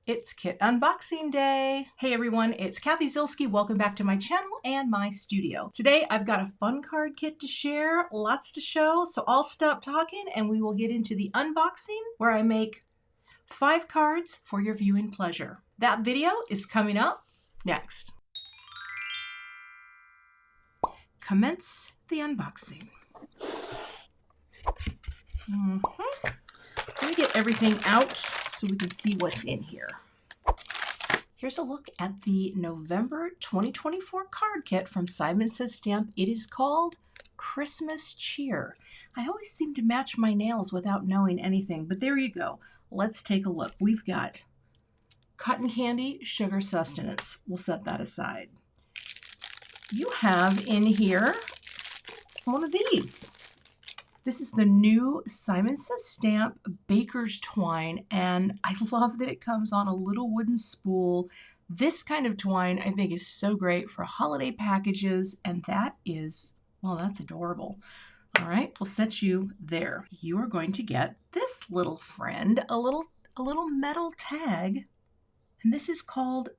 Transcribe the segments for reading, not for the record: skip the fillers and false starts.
It's kit unboxing day. Hey everyone, it's Cathy Zielske. Welcome back to my channel and my studio. Today I've got a fun card kit to share, lots to show, so I'll stop talking and we will get into the unboxing where I make 5 cards for your viewing pleasure. That video is coming up next. Commence the unboxing. Let me get everything out so we can see what's in here. Here's a look at the November 2024 card kit from Simon Says Stamp. It is called Christmas Cheer. I always seem to match my nails without knowing anything, but there you go. Let's take a look. We've got cotton candy, sugar sustenance. We'll set that aside. You have in here one of these. This is the new Simon Says Stamp Baker's Twine, and I love that it comes on a little wooden spool. This kind of twine I think is so great for holiday packages, and that is, well, that's adorable. All right, we'll set you there. You are going to get this little friend, a little metal tag, and this is called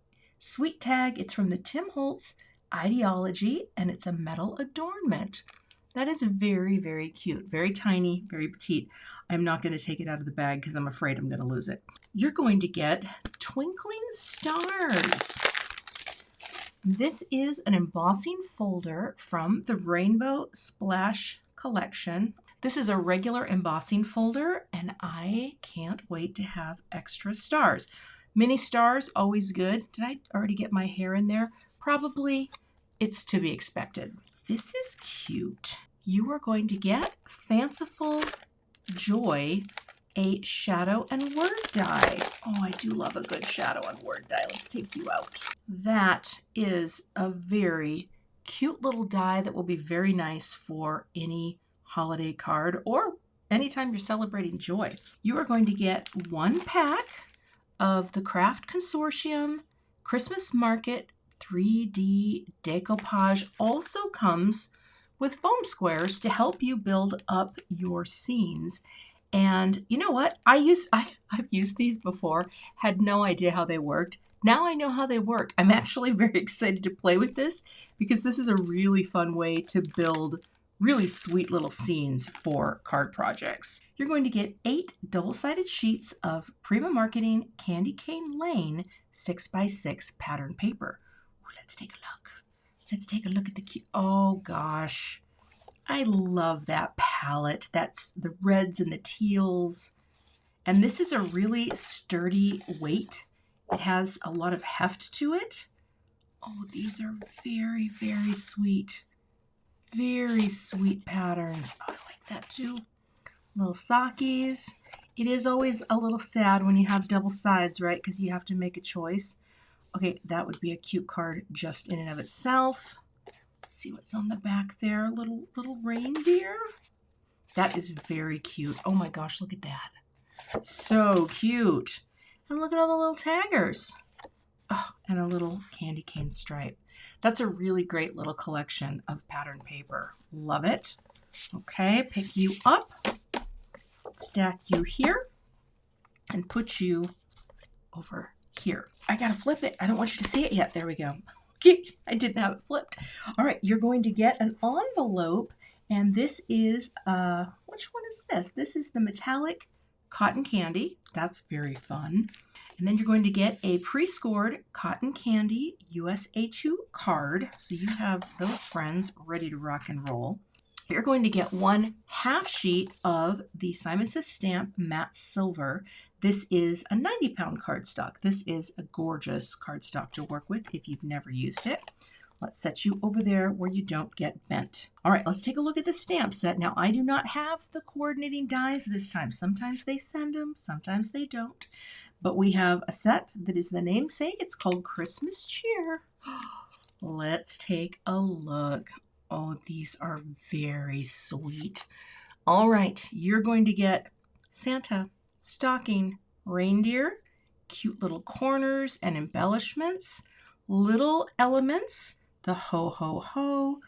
Sweet Tag. It's from the Tim Holtz Ideology, and it's a metal adornment. That is very, very cute, very tiny, very petite. I'm not going to take it out of the bag because I'm afraid I'm going to lose it. You're going to get Twinkling Stars. This is an embossing folder from the Rainbow Splash collection. This is a regular embossing folder, and I can't wait to have extra stars. Mini stars, always good. Did I already get my hair in there? Probably. It's to be expected. This is cute. You are going to get Fanciful Joy, a shadow and word die. Oh, I do love a good shadow and word die. Let's take you out. That is a very cute little die that will be very nice for any holiday card or anytime you're celebrating joy. You are going to get 1 pack of the Craft Consortium Christmas Market 3D decoupage. Also comes with foam squares to help you build up your scenes. And you know what? I've used these before, had no idea how they worked. Now I know how they work. I'm actually very excited to play with this because this is a really fun way to build really sweet little scenes for card projects. You're going to get 8 double-sided sheets of Prima Marketing Candy Cane Lane 6x6 pattern paper. Let's take a look. Let's take a look at the cute. Oh gosh, I love that palette. That's the reds and the teals. And this is a really sturdy weight. It has a lot of heft to it. Oh, these are very, very sweet. Very sweet patterns. Oh, I like that too. Little sockies. It is always a little sad when you have double sides, right? Because you have to make a choice. Okay, that would be a cute card just in and of itself. Let's see what's on the back there. Little reindeer. That is very cute. Oh my gosh, look at that. So cute. And look at all the little taggers. Oh, and a little candy cane stripe. That's a really great little collection of pattern paper. Love it. Okay, pick you up, stack you here, and put you over here. I gotta flip it. I don't want you to see it yet. There we go. Okay, I didn't have it flipped. All right, you're going to get an envelope, and this is, which one is this? This is the metallic cotton candy. That's very fun. And then you're going to get a pre-scored cotton candy USA2 card. So you have those friends ready to rock and roll. You're going to get 1 half sheet of the Simon Says Stamp Matte Silver. This is a 90-pound cardstock. This is a gorgeous cardstock to work with if you've never used it. Let's set you over there where you don't get bent. All right, let's take a look at the stamp set. Now, I do not have the coordinating dies this time. Sometimes they send them, sometimes they don't. But we have a set that is the namesake. It's called Christmas Cheer. Let's take a look. Oh, these are very sweet. All right, you're going to get Santa, stocking, reindeer, cute little corners and embellishments, little elements, the ho, ho, ho,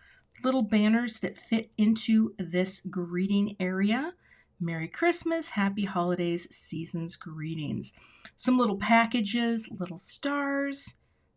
little banners that fit into this greeting area, Merry Christmas, Happy Holidays, Season's Greetings. Some little packages, little stars.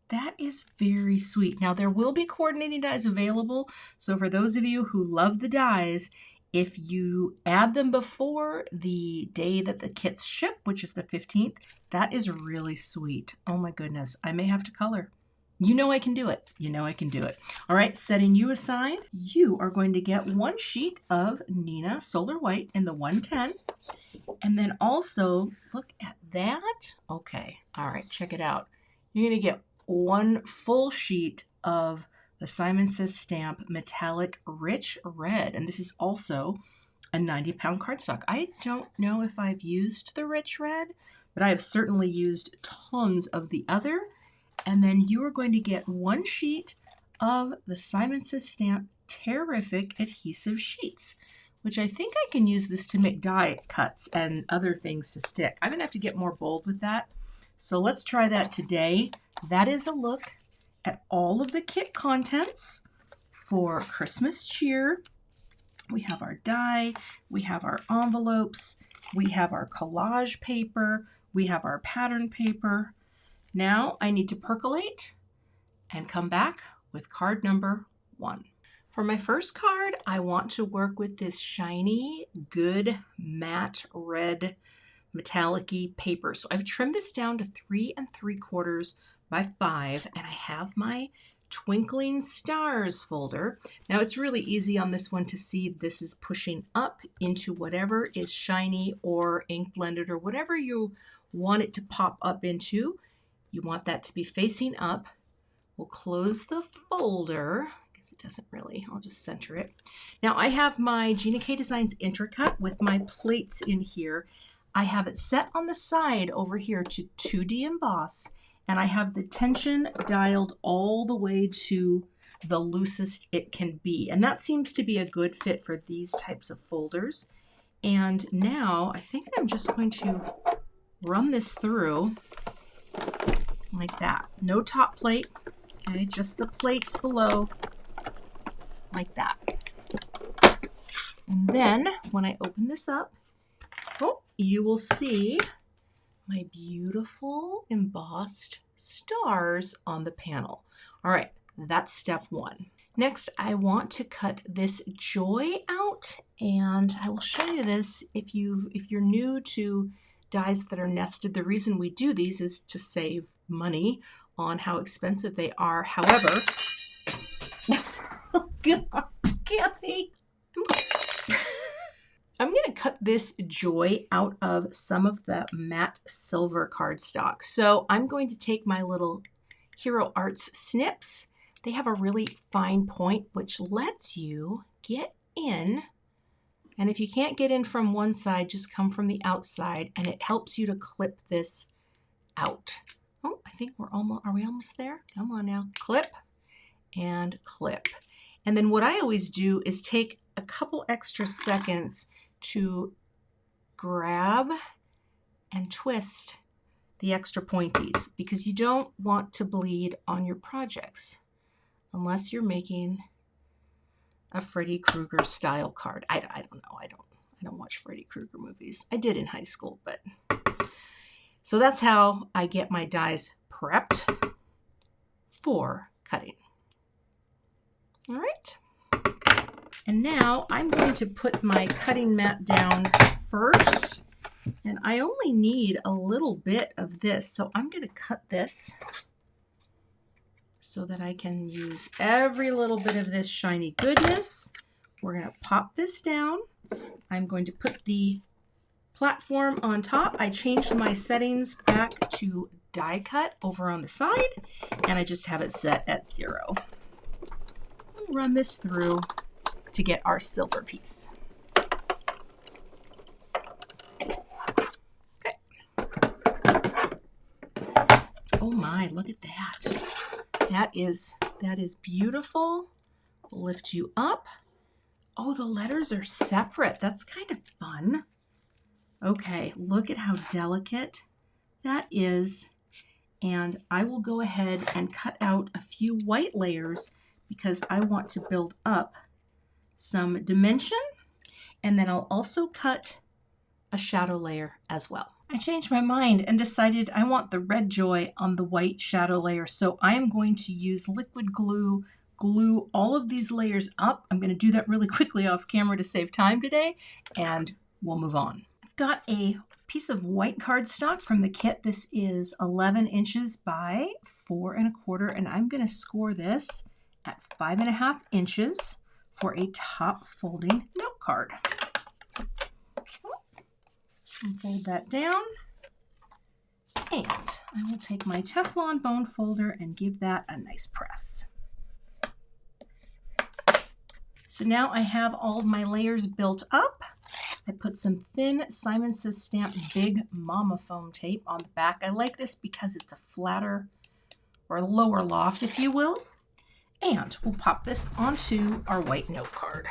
That is very sweet. Now, there will be coordinating dies available, so for those of you who love the dies, if you add them before the day that the kits ship, which is the 15th, that is really sweet. Oh my goodness, I may have to color. You know I can do it. You know I can do it. All right, setting you aside, you are going to get one sheet of Nina Solar White in the 110. And then also, look at that. Okay, all right, check it out. You're going to get one full sheet of the Simon Says Stamp Metallic Rich Red. And this is also a 90-pound cardstock. I don't know if I've used the Rich Red, but I have certainly used tons of the other. And then you are going to get one sheet of the Simon Says Stamp Terrific Adhesive Sheets, which I think I can use this to make die cuts and other things to stick. I'm going to have to get more bold with that. So let's try that today. That is a look at all of the kit contents for Christmas cheer. We have our die, we have our envelopes, we have our collage paper, we have our pattern paper. Now I need to percolate and come back with card number 1. For my first card, I want to work with this shiny, good matte red metallic-y paper. So I've trimmed this down to 3 3/4 by 5, and I have my Twinkling Stars folder. Now it's really easy on this one to see this is pushing up into whatever is shiny or ink blended or whatever you want it to pop up into. You want that to be facing up. We'll close the folder. I guess it doesn't really. I'll just center it. Now I have my Gina K Designs Intricut with my plates in here. I have it set on the side over here to 2D emboss, and I have the tension dialed all the way to the loosest it can be. And that seems to be a good fit for these types of folders. And now I think I'm just going to run this through like that. No top plate, okay, just the plates below, like that. And then when I open this up, oh, you will see my beautiful embossed stars on the panel. All right, that's step 1. Next, I want to cut this joy out, and I will show you this if you're new to dies that are nested. The reason we do these is to save money on how expensive they are. However, oh God, Kathy, I'm going to cut this joy out of some of the matte silver cardstock. So I'm going to take my little Hero Arts snips. They have a really fine point, which lets you get in. And if you can't get in from one side, just come from the outside, and it helps you to clip this out. Oh, I think are we almost there? Come on now, clip and clip. And then what I always do is take a couple extra seconds to grab and twist the extra pointies, because you don't want to bleed on your projects unless you're making a Freddy Krueger style card. I don't know. I don't watch Freddy Krueger movies. I did in high school, but so that's how I get my dies prepped for cutting. All right. And now I'm going to put my cutting mat down first, and I only need a little bit of this. So I'm going to cut this so that I can use every little bit of this shiny goodness. We're going to pop this down. I'm going to put the platform on top. I changed my settings back to die cut over on the side, and I just have it set at 0. We'll run this through to get our silver piece. Okay. Oh my, look at that. That is beautiful. We'll lift you up. Oh, the letters are separate. That's kind of fun. Okay, look at how delicate that is. And I will go ahead and cut out a few white layers because I want to build up some dimension. And then I'll also cut a shadow layer as well. I changed my mind and decided I want the red joy on the white shadow layer, so I am going to use liquid glue, glue all of these layers up. I'm going to do that really quickly off camera to save time today, and we'll move on. I've got a piece of white cardstock from the kit. This is 11 inches by 4 1/4, and I'm going to score this at 5 1/2 inches for a top folding note card. And fold that down, and I will take my Teflon bone folder and give that a nice press. So now I have all of my layers built up. I put some thin Simon Says Stamp Big Mama foam tape on the back. I like this because it's a flatter or lower loft, if you will. And we'll pop this onto our white note card.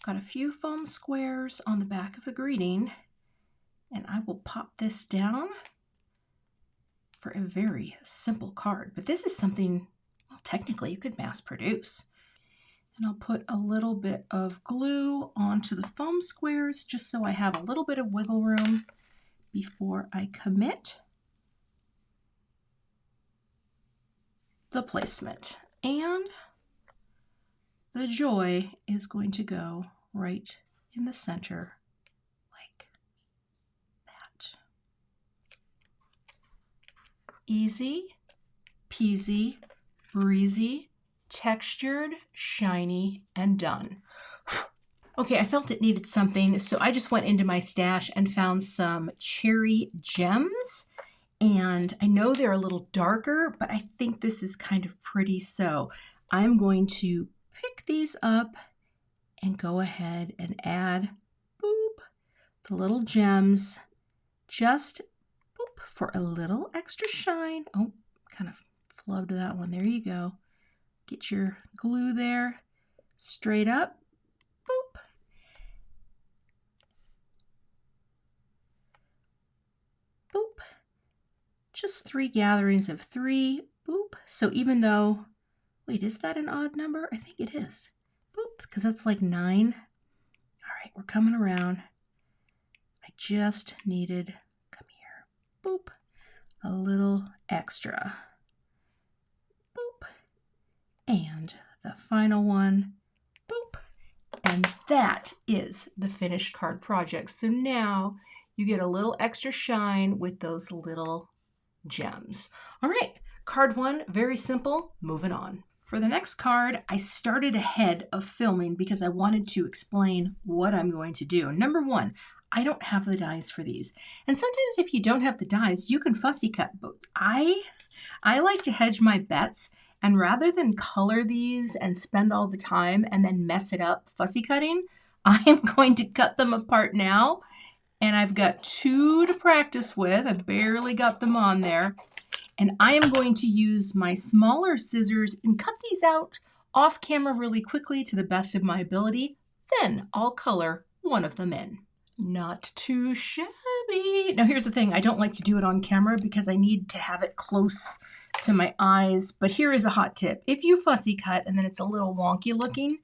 Got a few foam squares on the back of the greeting, and I will pop this down for a very simple card. But this is something, well, technically you could mass produce. And I'll put a little bit of glue onto the foam squares just so I have a little bit of wiggle room before I commit the placement. And the joy is going to go right in the center like that. Easy peasy, breezy, textured, shiny, and done. Okay, I felt it needed something, so I just went into my stash and found some cherry gems. And I know they're a little darker, but I think this is kind of pretty, so I'm going to pick these up and go ahead and add, boop, the little gems, just boop, for a little extra shine. Oh, kind of flubbed that one. There you go. Get your glue there, straight up, boop. Boop. Just 3 gatherings of 3, boop. So even though, wait, is that an odd number? I think it is. Boop, because that's like 9. All right, we're coming around. I just needed, come here, boop, a little extra. Boop. And the final one, boop. And that is the finished card project. So now you get a little extra shine with those little gems. All right, card 1, very simple, moving on. For the next card, I started ahead of filming because I wanted to explain what I'm going to do. Number 1, I don't have the dies for these. And sometimes if you don't have the dies, you can fussy cut. But I like to hedge my bets, and rather than color these and spend all the time and then mess it up fussy cutting, I am going to cut them apart now. And I've got 2 to practice with. I barely got them on there. And I am going to use my smaller scissors and cut these out off camera really quickly to the best of my ability. Then I'll color one of them in. Not too shabby. Now here's the thing, I don't like to do it on camera because I need to have it close to my eyes. But here is a hot tip. If you fussy cut and then it's a little wonky looking,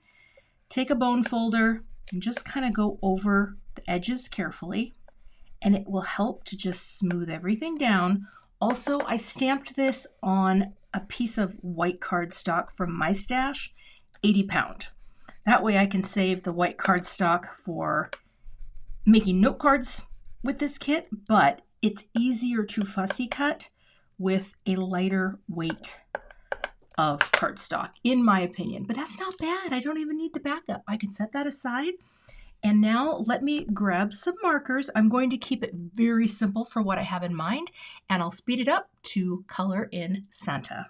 take a bone folder and just kind of go over the edges carefully, and it will help to just smooth everything down. Also, I stamped this on a piece of white cardstock from my stash, 80 pound. That way I can save the white cardstock for making note cards with this kit, but it's easier to fussy cut with a lighter weight of cardstock, in my opinion. But that's not bad. I don't even need the backup. I can set that aside. And now let me grab some markers. I'm going to keep it very simple for what I have in mind, and I'll speed it up to color in Santa.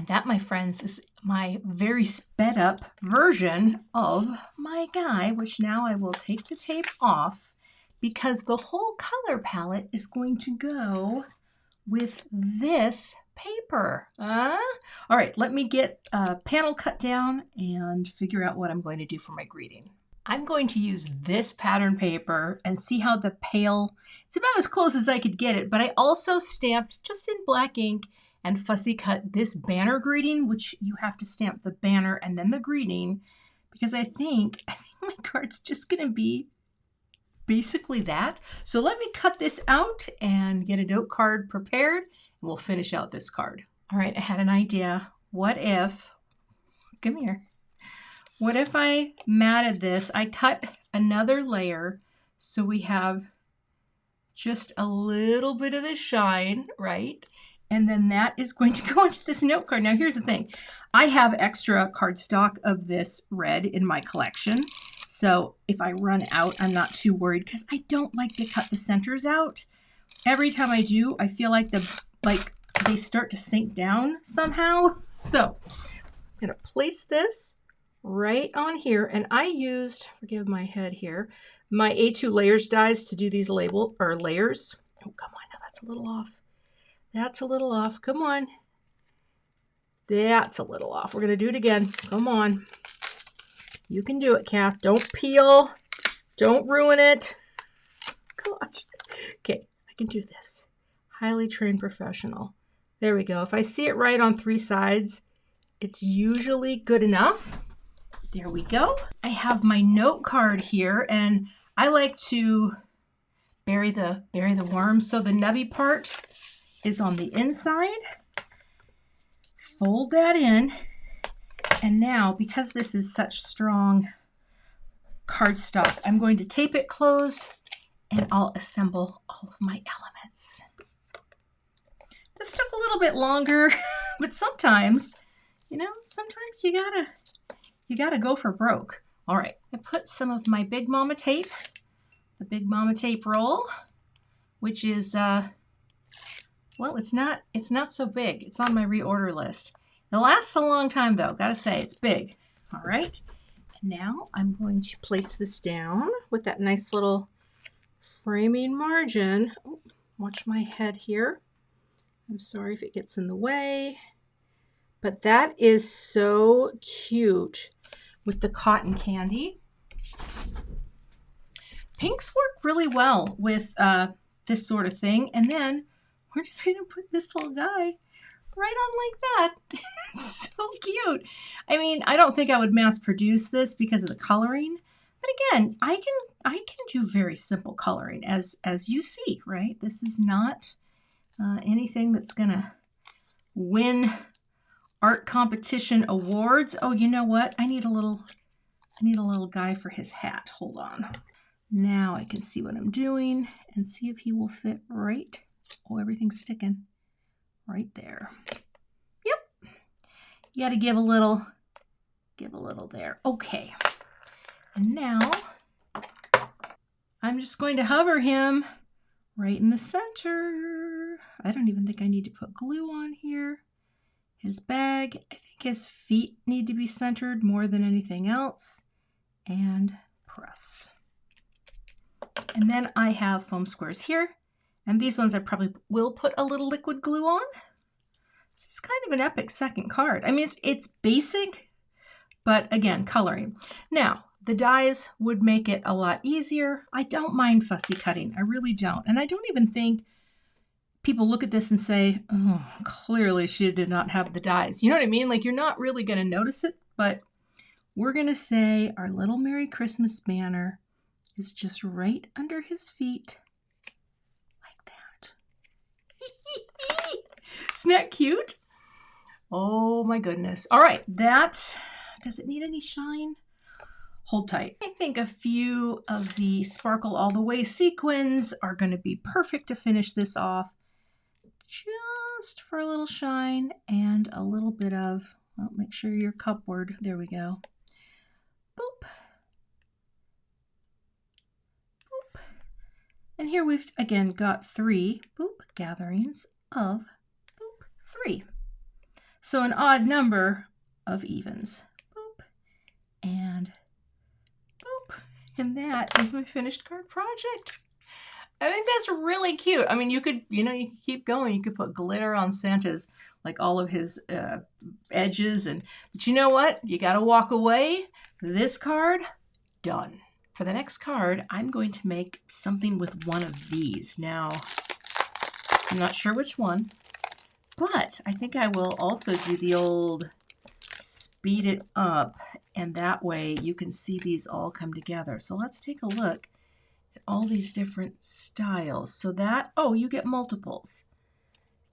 And that, my friends, is my very sped up version of my guy, which now I will take the tape off because the whole color palette is going to go with this paper. All right, let me get a panel cut down and figure out what I'm going to do for my greeting. I'm going to use this pattern paper and see how the pale, it's about as close as I could get it, but I also stamped just in black ink and fussy cut this banner greeting, which you have to stamp the banner and then the greeting, because I think my card's just gonna be basically that. So let me cut this out and get a note card prepared, and we'll finish out this card. All right, I had an idea. What if, come here. What if I matted this? I cut another layer so we have just a little bit of the shine, right? And then that is going to go into this note card. Now here's the thing. I have extra cardstock of this red in my collection. So if I run out, I'm not too worried because I don't like to cut the centers out. Every time I do, I feel like they start to sink down somehow. So I'm gonna place this right on here. And I used, forgive my head here, my A2 layers dies to do these layers. Oh, come on, now that's a little off. That's a little off. Come on. That's a little off. We're going to do it again. Come on. You can do it, Kath. Don't peel. Don't ruin it. Gosh. Okay, I can do this. Highly trained professional. There we go. If I see it right on 3 sides, it's usually good enough. There we go. I have my note card here, and I like to bury the worms. So the nubby part is on the inside. Fold that in. And now, because this is such strong cardstock, I'm going to tape it closed and I'll assemble all of my elements. This took a little bit longer, but sometimes, sometimes you gotta go for broke. All right, I put some of my Big Mama tape, the Big Mama tape roll, which is, well, it's not so big. It's on my reorder list. It lasts a long time though, gotta say, it's big. All right, and now I'm going to place this down with that nice little framing margin. Oh, watch my head here. I'm sorry if it gets in the way, but that is so cute with the cotton candy. Pinks work really well with this sort of thing, and then we're just gonna put this little guy right on like that. So cute. I mean, I don't think I would mass produce this because of the coloring, but again, I can do very simple coloring as you see, right? This is not anything that's gonna win art competition awards. Oh, you know what? I need a little guy for his hat. Hold on. Now I can see what I'm doing and see if he will fit right. Oh, everything's sticking right there. Yep. You got to give a little there. Okay. And now I'm just going to hover him right in the center. I don't even think I need to put glue on here. His bag, I think his feet need to be centered more than anything else. And press. And then I have foam squares here. And these ones I probably will put a little liquid glue on. This is kind of an epic second card. I mean, it's basic, but again, coloring. Now, the dies would make it a lot easier. I don't mind fussy cutting. I really don't. And I don't even think people look at this and say, oh, clearly she did not have the dies. You know what I mean? Like, you're not really going to notice it, but we're going to say our little Merry Christmas banner is just right under his feet. Isn't that cute? Oh my goodness. All right, does it need any shine? Hold tight. I think a few of the Sparkle All the Way sequins are going to be perfect to finish this off. Just for a little shine and a little bit of, well, make sure you're cupward. There we go. Boop. Boop. And here we've again got 3 boop gatherings of 3. So an odd number of evens. Boop, and boop. And that is my finished card project. I think that's really cute. I mean, you could, you know, you could keep going. You could put glitter on Santa's, like all of his edges. But you know what? You got to walk away. This card, done. For the next card, I'm going to make something with one of these. Now, I'm not sure which one, but I think I will also do the old speed it up, and that way you can see these all come together. So let's take a look at all these different styles. So that, oh, you get multiples.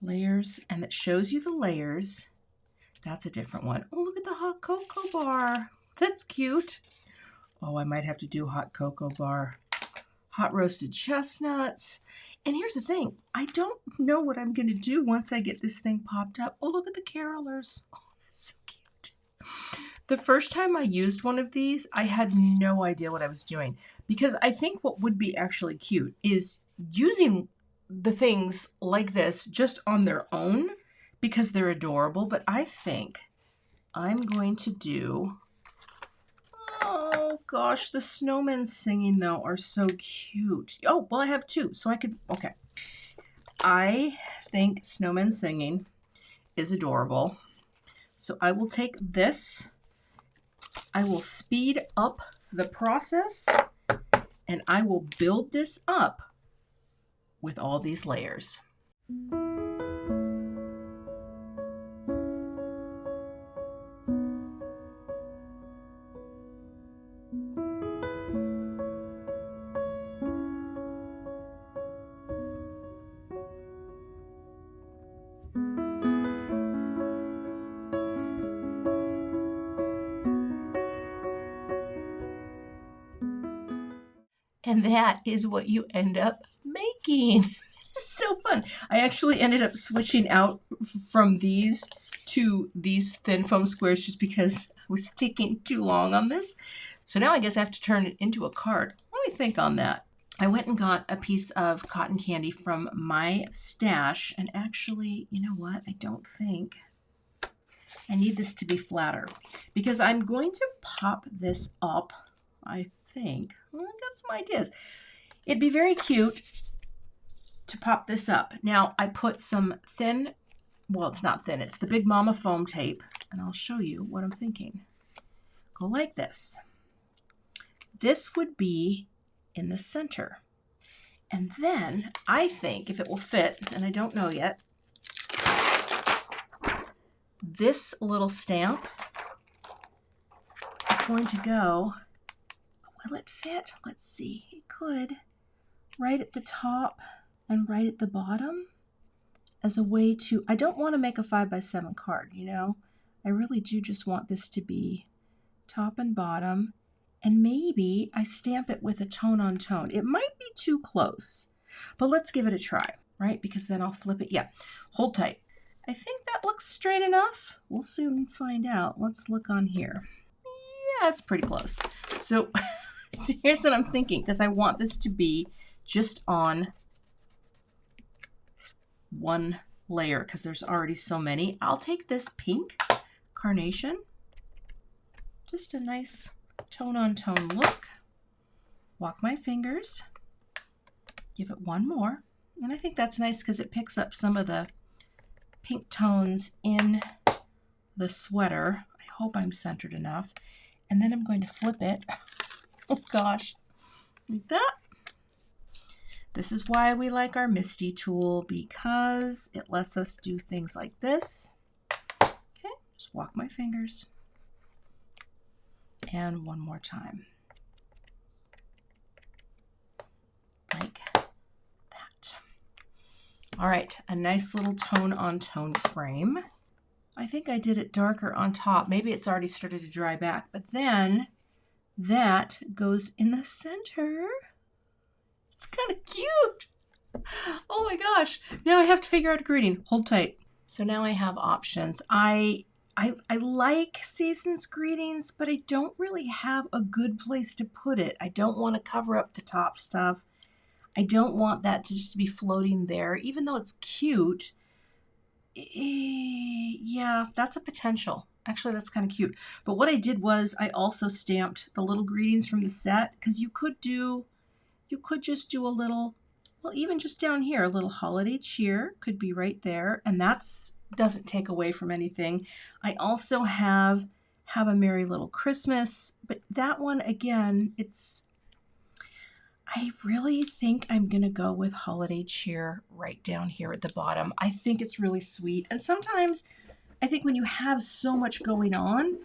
Layers, and it shows you the layers. That's a different one. Oh, look at the hot cocoa bar. That's cute. Oh, I might have to do hot cocoa bar. Hot roasted chestnuts. And here's the thing. I don't know what I'm going to do once I get this thing popped up. Oh, look at the carolers. Oh, that's so cute. The first time I used one of these, I had no idea what I was doing, because I think what would be actually cute is using the things like this just on their own because they're adorable. But I think I'm going to do, oh gosh, the snowmen singing though are so cute. Oh, well, I have two, so I could, okay. I think snowmen singing is adorable. So I will take this, I will speed up the process, and I will build this up with all these layers. And that is what you end up making. It's so fun. I actually ended up switching out from these to these thin foam squares just because I was taking too long on this. So now I guess I have to turn it into a card. Let me think on that. I went and got a piece of cotton candy from my stash, and actually, you know what? I don't think I need this to be flatter because I'm going to pop this up, I think. Well, I got some ideas. It'd be very cute to pop this up. Now, I put some thin, well, it's not thin, it's the Big Mama foam tape, and I'll show you what I'm thinking. Go like this. This would be in the center. And then I think if it will fit, and I don't know yet, this little stamp is going to go, will it fit? Let's see, it could, right at the top and right at the bottom as a way to, I don't want to make a 5x7 card, you know, I really do just want this to be top and bottom, and maybe I stamp it with a tone on tone. It might be too close, but let's give it a try, right? Because then I'll flip it. Yeah, hold tight. I think that looks straight enough. We'll soon find out. Let's look on here. Yeah, it's pretty close. So, so here's what I'm thinking, because I want this to be just on one layer because there's already so many. I'll take this pink carnation, just a nice tone on tone look. Walk my fingers, give it one more, and I think that's nice because it picks up some of the pink tones in the sweater. I hope I'm centered enough. And then I'm going to flip it. Oh gosh, like that. This is why we like our Misty tool, because it lets us do things like this. Okay, just walk my fingers. And one more time. Like that. All right, a nice little tone on tone frame. I think I did it darker on top. Maybe it's already started to dry back, but then that goes in the center. It's kind of cute. Oh my gosh. Now I have to figure out a greeting. Hold tight. So now I have options. I like season's greetings, but I don't really have a good place to put it. I don't want to cover up the top stuff. I don't want that to just be floating there. Even though it's cute, Yeah, that's a potential. Actually, that's kind of cute. But what I did was I also stamped the little greetings from the set, because you could just do a little, well, even just down here, a little holiday cheer could be right there, and that's doesn't take away from anything. I also have a merry little Christmas, but that one again, I really think I'm going to go with holiday cheer right down here at the bottom. I think it's really sweet. And sometimes I think when you have so much going on,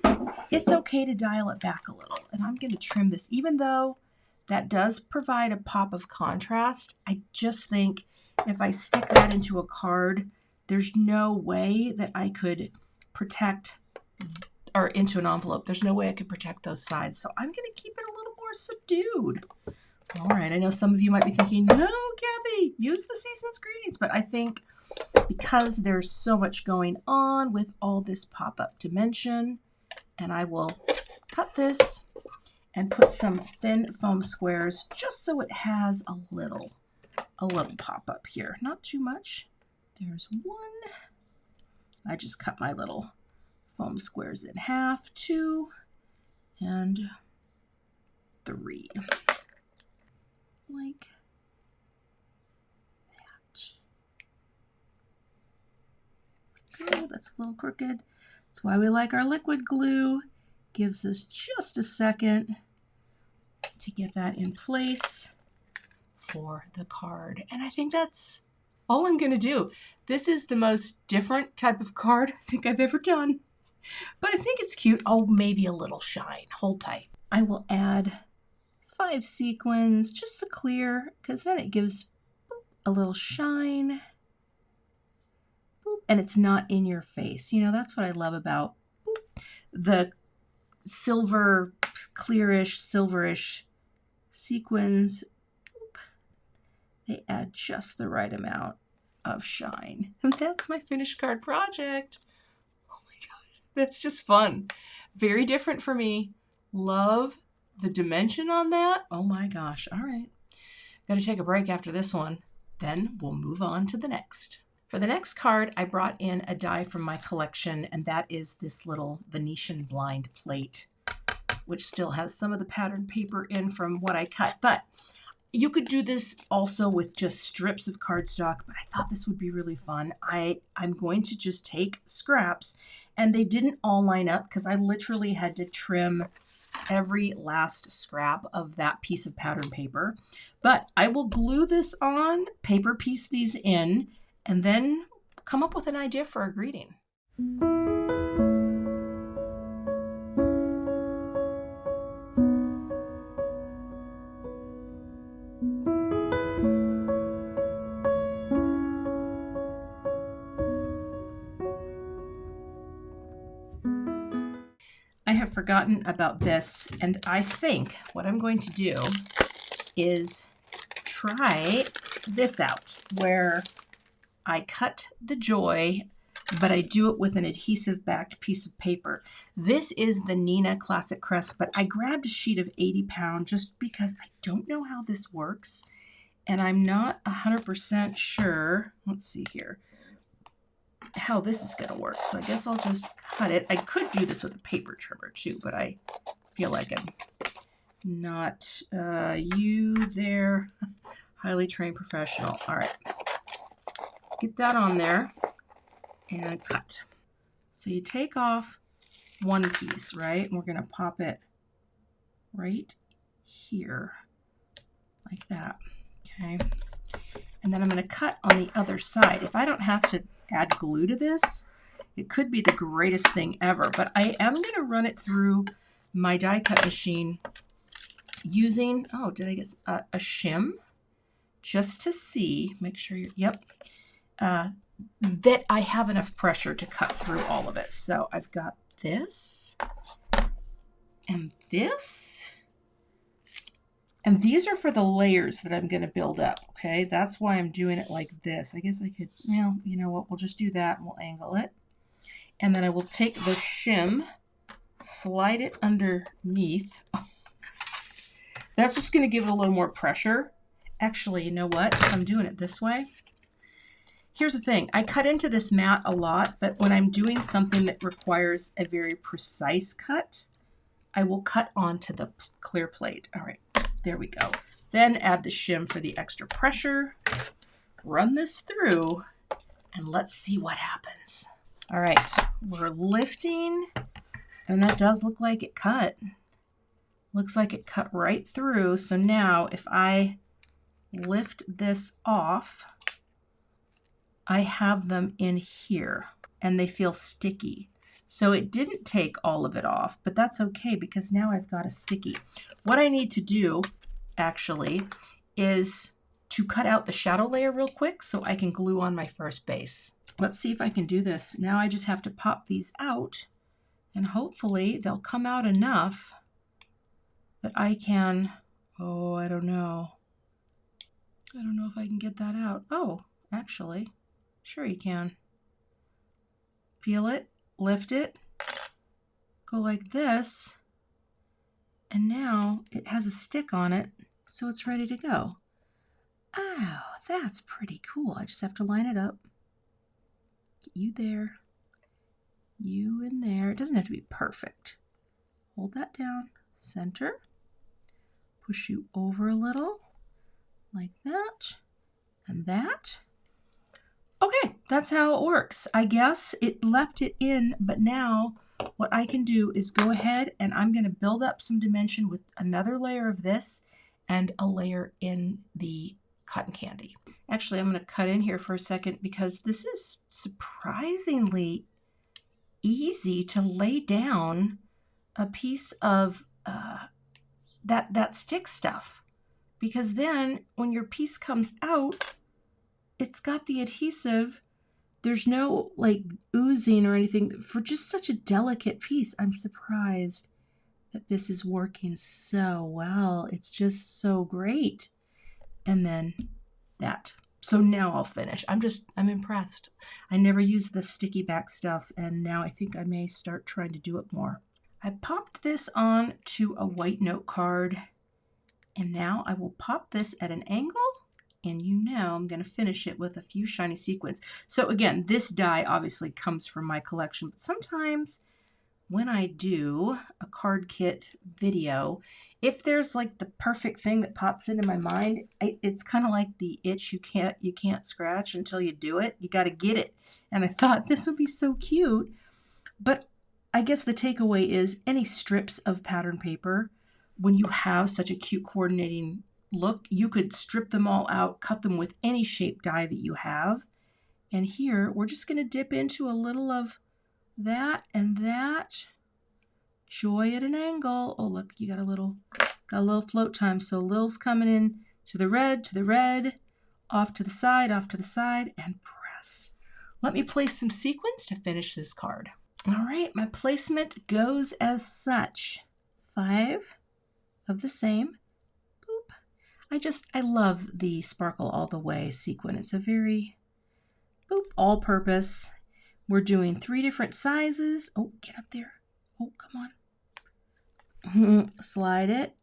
it's okay to dial it back a little. And I'm going to trim this, even though that does provide a pop of contrast. I just think if I stick that into a card, there's no way that I could protect, or into an envelope, there's no way I could protect those sides. So I'm going to keep it a little more subdued. All right, I know some of you might be thinking, no, Kathy, use the season's greetings. But I think because there's so much going on with all this pop-up dimension, and I will cut this and put some thin foam squares just so it has a little pop-up here. Not too much. There's one. I just cut my little foam squares in half, 2 and 3. Like that. Oh, that's a little crooked. That's why we like our liquid glue. Gives us just a second to get that in place for the card. And I think that's all I'm going to do. This is the most different type of card I think I've ever done. But I think it's cute. Oh, maybe a little shine. Hold tight. I will add 5 sequins, just the clear, because then it gives a little shine. And it's not in your face. You know, that's what I love about the silver, clearish, silverish sequins. They add just the right amount of shine. And that's my finished card project. Oh my gosh, that's just fun. Very different for me. Love the dimension on that. Oh my gosh. All right. Got to take a break after this one. Then we'll move on to the next. For the next card, I brought in a die from my collection, and that is this little Venetian blind plate, which still has some of the patterned paper in from what I cut. But you could do this also with just strips of cardstock, but I thought this would be really fun. I'm going to just take scraps, and they didn't all line up because I literally had to trim every last scrap of that piece of patterned paper. But I will glue this on, paper piece these in, and then come up with an idea for a greeting. I have forgotten about this, and I think what I'm going to do is try this out, where I cut the joy, but I do it with an adhesive backed piece of paper. This is the Nina Classic Crest, but I grabbed a sheet of 80 pound just because I don't know how this works, and I'm not 100% sure. Let's see here how this is going to work. So I guess I'll just cut it. I could do this with a paper trimmer too, but I feel like I'm not you there, highly trained professional. All right, let's get that on there and cut. So you take off one piece, right? And we're going to pop it right here like that. Okay. And then I'm going to cut on the other side. If I don't have to add glue to this, it could be the greatest thing ever, but I am going to run it through my die cut machine using, oh, did I get a shim? Just to see, make sure you're, that I have enough pressure to cut through all of it. So I've got this and this. And these are for the layers that I'm going to build up, okay? That's why I'm doing it like this. I guess I could, well, you know what? We'll just do that and we'll angle it. And then I will take the shim, slide it underneath. That's just going to give it a little more pressure. Actually, you know what? If I'm doing it this way, Here's the thing, I cut into this mat a lot, but when I'm doing something that requires a very precise cut, I will cut onto the clear plate. All right, there we go. Then add the shim for the extra pressure. Run this through and let's see what happens. All right, we're lifting, and that does look like it cut. Looks like it cut right through. So now if I lift this off, I have them in here and they feel sticky. So it didn't take all of it off, but that's okay because now I've got a sticky. What I need to do actually is to cut out the shadow layer real quick so I can glue on my first base. Let's see if I can do this. Now I just have to pop these out and hopefully they'll come out enough that I can, oh, I don't know. I don't know if I can get that out. Oh, actually, sure you can. Peel it, lift it, go like this, and now it has a stick on it, so it's ready to go. Oh, that's pretty cool. I just have to line it up. Get you there, you in there. It doesn't have to be perfect. Hold that down, center, push you over a little, like that, and that. Okay, that's how it works. I guess it left it in, but now what I can do is go ahead and I'm going to build up some dimension with another layer of this and a layer in the cotton candy. Actually, I'm going to cut in here for a second because this is surprisingly easy to lay down a piece of that stick stuff, because then when your piece comes out, it's got the adhesive. There's no like oozing or anything. For just such a delicate piece, I'm surprised that this is working so well. It's just so great. And then that. So now I'll finish. I'm impressed. I never used the sticky back stuff, and now I think I may start trying to do it more. I popped this on to a white note card, and now I will pop this at an angle. And you know I'm going to finish it with a few shiny sequins. So again, this die obviously comes from my collection, but sometimes when I do a card kit video, if there's like the perfect thing that pops into my mind, it's kind of like the itch you can't scratch until you do it. You got to get it. And I thought this would be so cute. But I guess the takeaway is any strips of pattern paper, when you have such a cute coordinating look, you could strip them all out, cut them with any shape die that you have. And here we're just going to dip into a little of that and that. Joy at an angle. Oh, look, you got a little float time. So Lil's coming in to the red, off to the side, and press. Let me place some sequins to finish this card. All right, my placement goes as such. 5 of the same. I love the Sparkle All the Way sequin. It's a very all-purpose. We're doing 3 different sizes. Oh, get up there. Oh, come on. Slide it.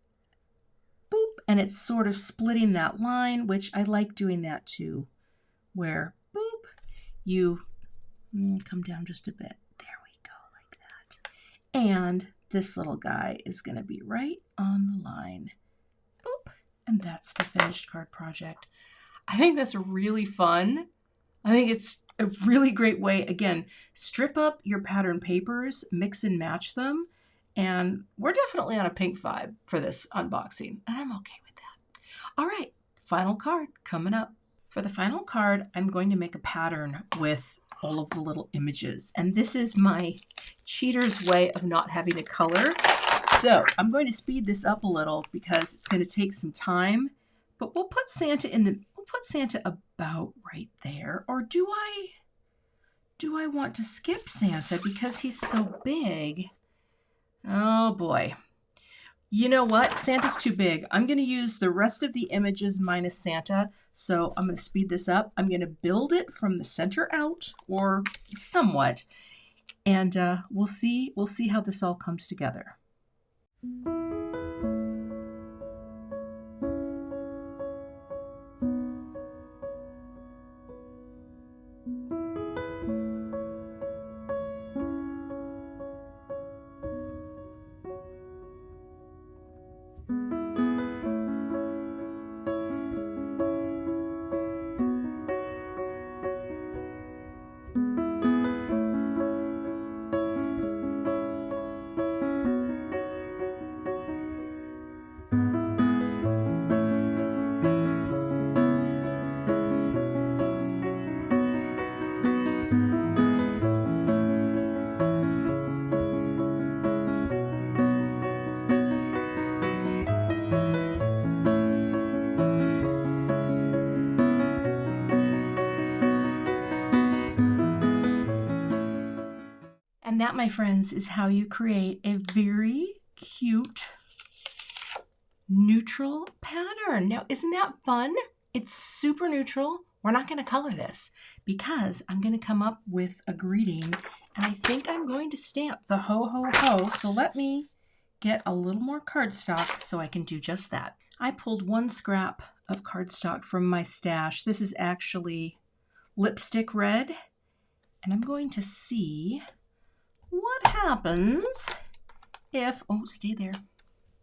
Boop. And it's sort of splitting that line, which I like doing that too, where boop, you come down just a bit. There we go, like that. And this little guy is going to be right on the line. And that's the finished card project. I think that's really fun. I think it's a really great way. Again, strip up your pattern papers, mix and match them. And we're definitely on a pink vibe for this unboxing. And I'm okay with that. All right, final card coming up. For the final card, I'm going to make a pattern with all of the little images. And this is my cheater's way of not having to color. So I'm going to speed this up a little because it's going to take some time, but we'll put Santa about right there. Or do I want to skip Santa because he's so big? Oh boy. You know what? Santa's too big. I'm going to use the rest of the images minus Santa. So I'm going to speed this up. I'm going to build it from the center out, or somewhat, and we'll see how this all comes together. And that, my friends, is how you create a very cute neutral pattern. Now, isn't that fun? It's super neutral. We're not going to color this because I'm going to come up with a greeting, and I think I'm going to stamp the ho ho ho. So let me get a little more cardstock so I can do just that. I pulled one scrap of cardstock from my stash. This is actually lipstick red, and I'm going to see what happens if, oh, stay there.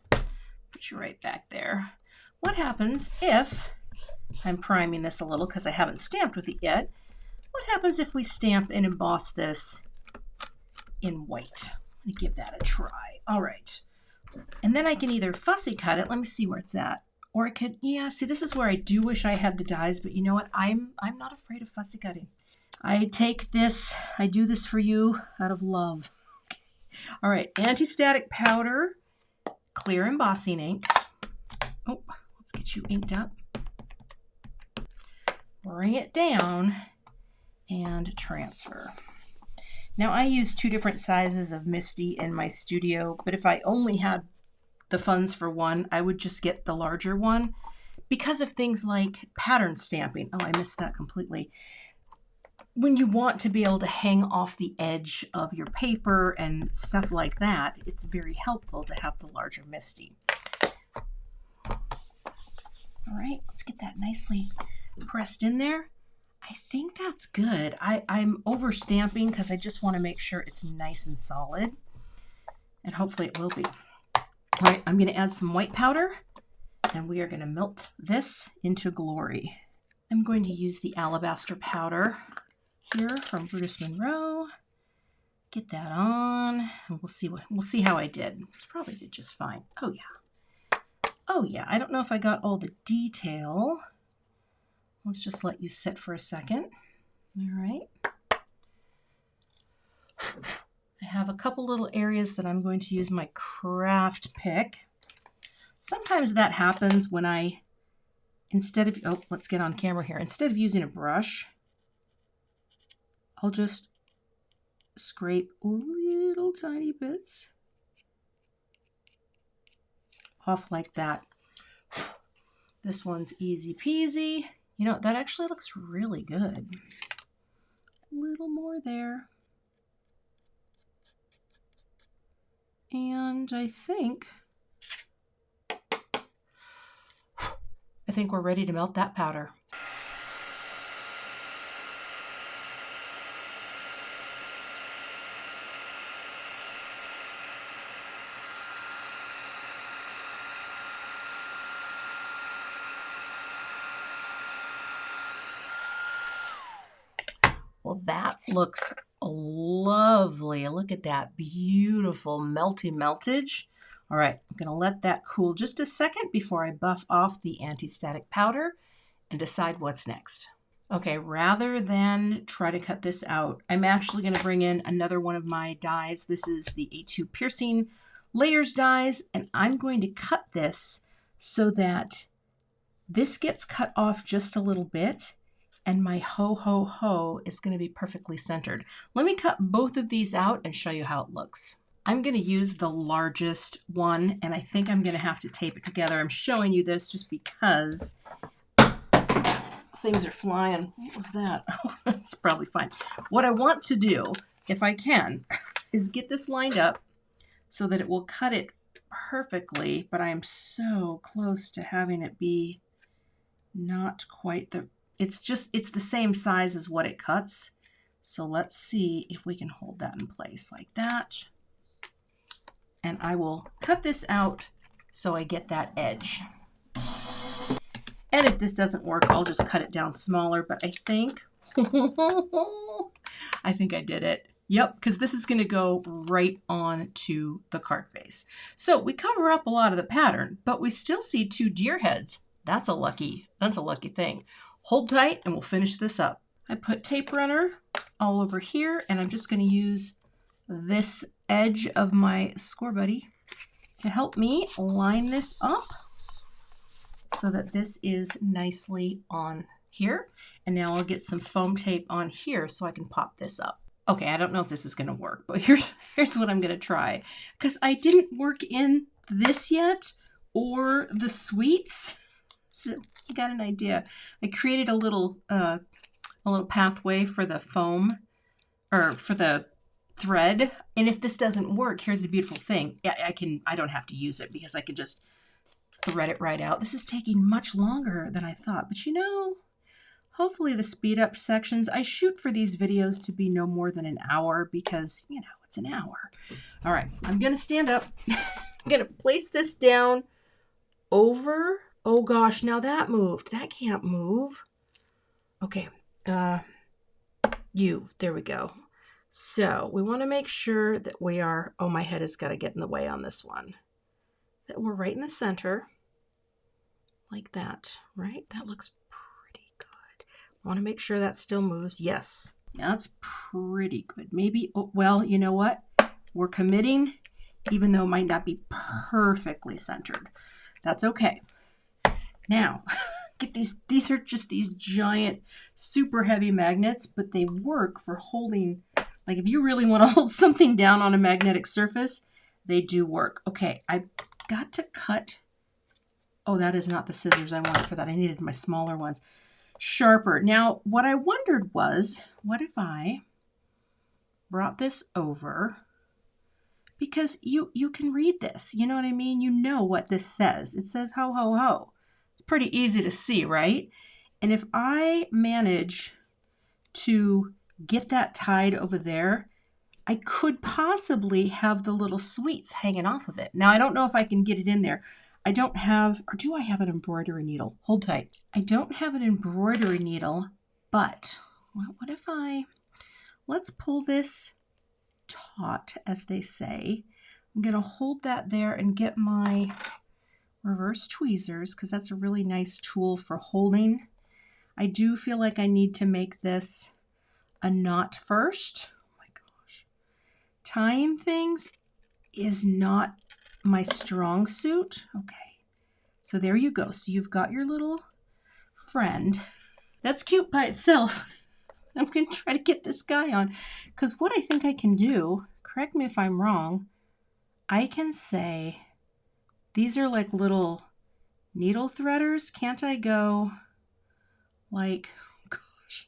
Put you right back there. What happens if, I'm priming this a little because I haven't stamped with it yet. What happens if we stamp and emboss this in white? Let me give that a try. All right. And then I can either fussy cut it. Let me see where it's at. Or I could, yeah, see, this is where I do wish I had the dies, but you know what? I'm not afraid of fussy cutting. I take this, I do this for you out of love. Okay. All right, anti-static powder, clear embossing ink. Oh, let's get you inked up. Bring it down and transfer. Now I use 2 different sizes of Misty in my studio, but if I only had the funds for one, I would just get the larger one because of things like pattern stamping. Oh, I missed that completely. When you want to be able to hang off the edge of your paper and stuff like that, it's very helpful to have the larger Misty. All right, let's get that nicely pressed in there. I think that's good. I'm over stamping because I just want to make sure it's nice and solid, and hopefully it will be. All right, I'm going to add some white powder, and we are going to melt this into glory. I'm going to use the alabaster powder here from Brutus Monroe. Get that on, and we'll see how I did. Probably did just fine. Oh yeah. Oh yeah. I don't know if I got all the detail. Let's just let you sit for a second. All right. I have a couple little areas that I'm going to use my craft pick. Sometimes that happens when I, instead of, oh, let's get on camera here. Instead of using a brush, I'll just scrape little tiny bits off like that. This one's easy peasy. You know, that actually looks really good. A little more there. And I think we're ready to melt that powder. Well, that looks lovely. Look at that beautiful melty meltage. All right, I'm going to let that cool just a second before I buff off the anti-static powder and decide what's next. Okay, rather than try to cut this out, I'm actually going to bring in another one of my dies. This is the A2 Piercing Layers dies, and I'm going to cut this so that this gets cut off just a little bit, and my ho ho ho is going to be perfectly centered. Let me cut both of these out and show you how it looks. I'm going to use the largest one, and I think I'm going to have to tape it together. I'm showing you this just because things are flying. What was that? Oh, it's probably fine. What I want to do, if I can, is get this lined up so that it will cut it perfectly, but I am so close to having it be not quite the, it's the same size as what it cuts. So let's see if we can hold that in place like that. And I will cut this out so I get that edge. And if this doesn't work, I'll just cut it down smaller, but I think, I think I did it. Yep, because this is going to go right on to the card base. So we cover up a lot of the pattern, but we still see 2 deer heads. That's a lucky thing. Hold tight and we'll finish this up. I put tape runner all over here, and I'm just going to use this edge of my Score Buddy to help me line this up so that this is nicely on here. And now I'll get some foam tape on here so I can pop this up. Okay, I don't know if this is going to work, but here's what I'm going to try. Because I didn't work in this yet, or the sweets. So I got an idea. I created a little pathway for the foam, or for the thread. And if this doesn't work, here's the beautiful thing. I don't have to use it because I can just thread it right out. This is taking much longer than I thought, but you know, hopefully the speed up sections, I shoot for these videos to be no more than an hour because, you know, it's an hour. All right, I'm going to stand up. I'm going to place this down over. Oh gosh, now that moved. That can't move. Okay, there we go. So we want to make sure that we are, oh, my head has got to get in the way on this one, that we're right in the center like that, right? That looks pretty good. Want to make sure that still moves. Yes. Yeah, that's pretty good. Maybe, oh, well, you know what? We're committing, even though it might not be perfectly centered. That's okay. Now, get these are just these giant, super heavy magnets, but they work for holding, like if you really want to hold something down on a magnetic surface, they do work. Okay, I got to cut. Oh, that is not the scissors I wanted for that. I needed my smaller ones. Sharper. Now, what I wondered was, what if I brought this over? Because you can read this. You know what I mean? You know what this says. It says ho, ho, ho. It's pretty easy to see, right? And if I manage to get that tied over there, I could possibly have the little sweets hanging off of it. Now, I don't know if I can get it in there. I don't have, or do I have an embroidery needle? Hold tight. I don't have an embroidery needle, but what if let's pull this taut, as they say. I'm going to hold that there and get my reverse tweezers because that's a really nice tool for holding. I do feel like I need to make this a knot first. Oh my gosh. Tying things is not my strong suit. Okay. So there you go. So you've got your little friend. That's cute by itself. I'm going to try to get this guy on because what I think I can do, correct me if I'm wrong, I can say these are like little needle threaders. Can't I go like, oh gosh,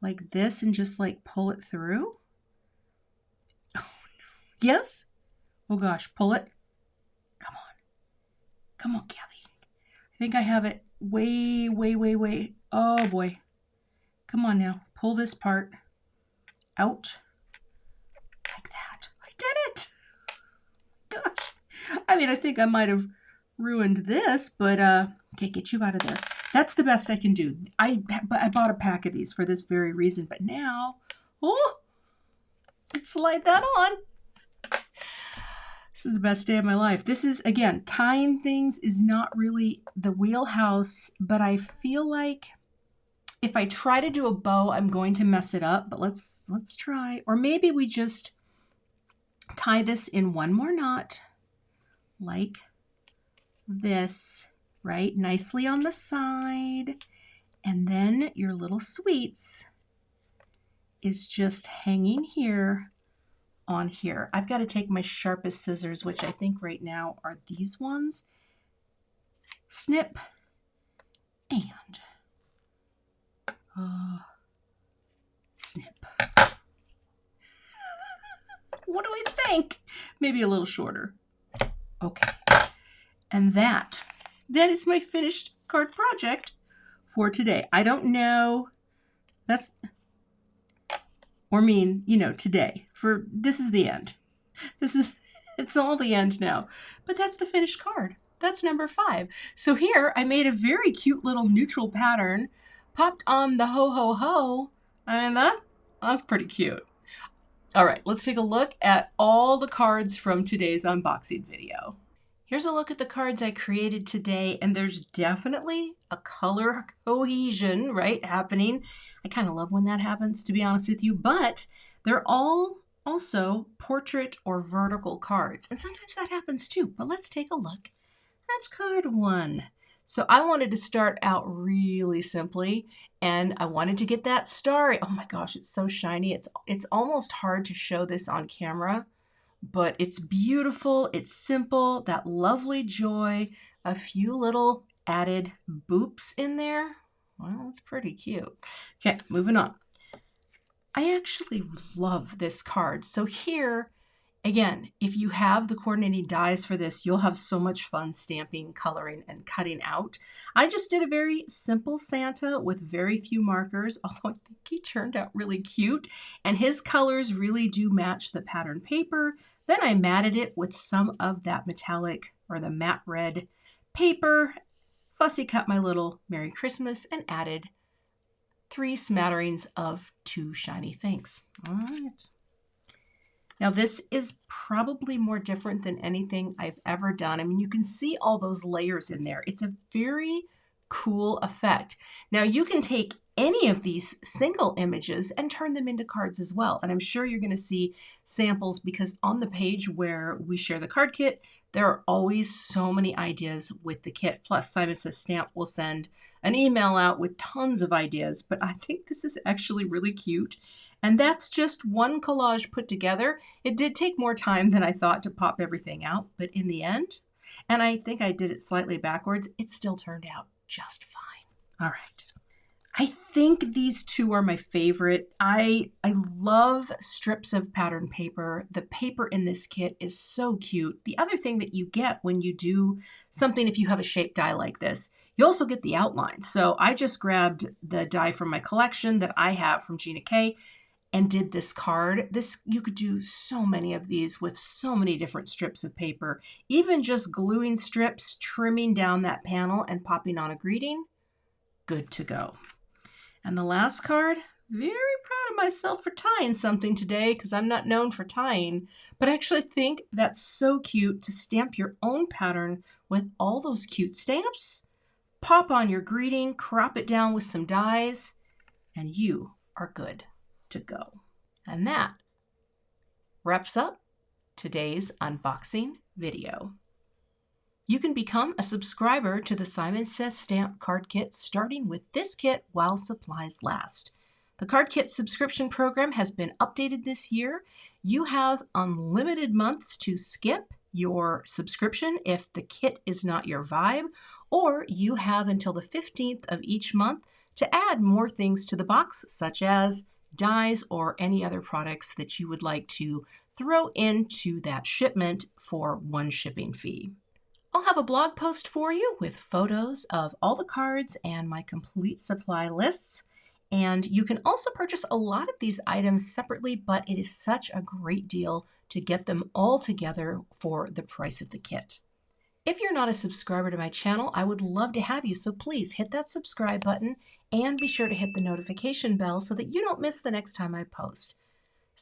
like this and just like pull it through? Oh no. Yes? Oh gosh, pull it. Come on. Come on, Kathy. I think I have it way, way, way, way. Oh boy. Come on now. Pull this part out like that. I did it. Gosh. I mean, I think I might have ruined this, but okay, get you out of there. That's the best I can do. I bought a pack of these for this very reason, but now, oh, let's slide that on. This is the best day of my life. This is, again, tying things is not really the wheelhouse, but I feel like if I try to do a bow, I'm going to mess it up, but let's try. Or maybe we just tie this in one more knot like this, right? Nicely on the side. And then your little sweets is just hanging here on here. I've got to take my sharpest scissors, which I think right now are these ones. Snip and snip. What do I think? Maybe a little shorter. Okay. And that is my finished card project for today. I don't know. That's, or mean, you know, today. This is the end. It's all the end now. But that's the finished card. That's number 5. So here I made a very cute little neutral pattern, popped on the ho ho ho. I mean, that's pretty cute. All right, let's take a look at all the cards from today's unboxing video. Here's a look at the cards I created today, and there's definitely a color cohesion, right, happening. I kind of love when that happens, to be honest with you, but they're all also portrait or vertical cards, and sometimes that happens too, but let's take a look. That's card 1. So I wanted to start out really simply, and I wanted to get that star. Oh my gosh, it's so shiny. It's almost hard to show this on camera, but it's beautiful. It's simple, that lovely joy, a few little added boops in there. Well, it's pretty cute. Okay, moving on. I actually love this card. So here, again, if you have the coordinating dies for this, you'll have so much fun stamping, coloring, and cutting out. I just did a very simple Santa with very few markers, although I think he turned out really cute, and his colors really do match the pattern paper. Then I matted it with some of that metallic or the matte red paper, fussy cut my little Merry Christmas, and added 3 smatterings of 2 shiny things. All right. Now this is probably more different than anything I've ever done. I mean, you can see all those layers in there. It's a very cool effect. Now you can take any of these single images and turn them into cards as well. And I'm sure you're going to see samples because on the page where we share the card kit, there are always so many ideas with the kit. Plus, Simon Says Stamp will send an email out with tons of ideas, but I think this is actually really cute. And that's just one collage put together. It did take more time than I thought to pop everything out, but in the end, and I think I did it slightly backwards, it still turned out just fine. All right. I think these two are my favorite. I love strips of pattern paper. The paper in this kit is so cute. The other thing that you get when you do something, if you have a shaped die like this, you also get the outline. So I just grabbed the die from my collection that I have from Gina K and did this card. You could do so many of these with so many different strips of paper. Even just gluing strips, trimming down that panel and popping on a greeting, good to go. And the last card, very proud of myself for tying something today because I'm not known for tying, but I actually think that's so cute to stamp your own pattern with all those cute stamps. Pop on your greeting, crop it down with some dies, and you are good to go. And that wraps up today's unboxing video. You can become a subscriber to the Simon Says Stamp card kit starting with this kit while supplies last. The card kit subscription program has been updated this year. You have unlimited months to skip your subscription if the kit is not your vibe, or you have until the 15th of each month to add more things to the box, such as dies or any other products that you would like to throw into that shipment for one shipping fee. I'll have a blog post for you with photos of all the cards and my complete supply lists. And you can also purchase a lot of these items separately, but it is such a great deal to get them all together for the price of the kit. If you're not a subscriber to my channel, I would love to have you, so please hit that subscribe button and be sure to hit the notification bell so that you don't miss the next time I post.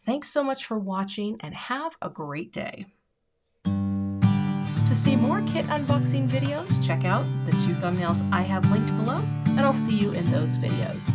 Thanks so much for watching and have a great day. To see more kit unboxing videos, check out the 2 thumbnails I have linked below, and I'll see you in those videos.